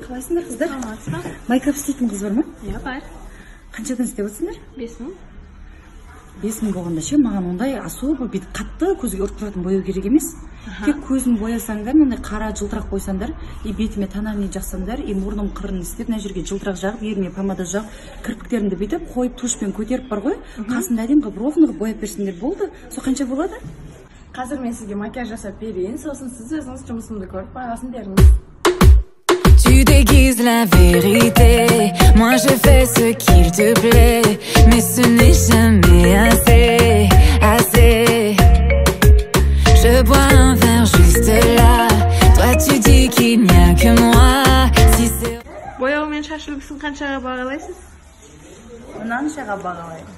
Қалайсыңдар қыздар? Саламатсыздар. Майкап істейтін қыз бар ма? Иә, бар. Қаншадан істеп отырсыңдар? 5000. 5000 болғанда ше, маған ондай особо бүйтіп қатты көзге ұрып тұратын бояу керек емес. Тек көзін боясаңдар, мындай қара жылтырақ қойсаңдар, и бетіме тональный жақсаңдар, и мұрным қырын істеп, мына жерге жылтырақ жағып, еріне помада жағып, кірпіктерімді бүйтіп қойып тушпен көтеріп бар ғой, қасында әдемі қылып ровно қылып бояп берсеңдер болды. Сол қанша болады? Қазір мен сізге макияж жасап берейін, сосын сіз өзіңіз жұмысымды көріп бағасын беріңіз. Tu déguises la vérité, moi je fais ce qu'il te plaît, mais ce n'est jamais assez, assez. Je bois un verre juste là, toi tu dis qu'il n'y a que moi. Si c'est... Boyау мен шаш үлгісін қаншаға бағалайсыз? Мынаншаға бағалаймын.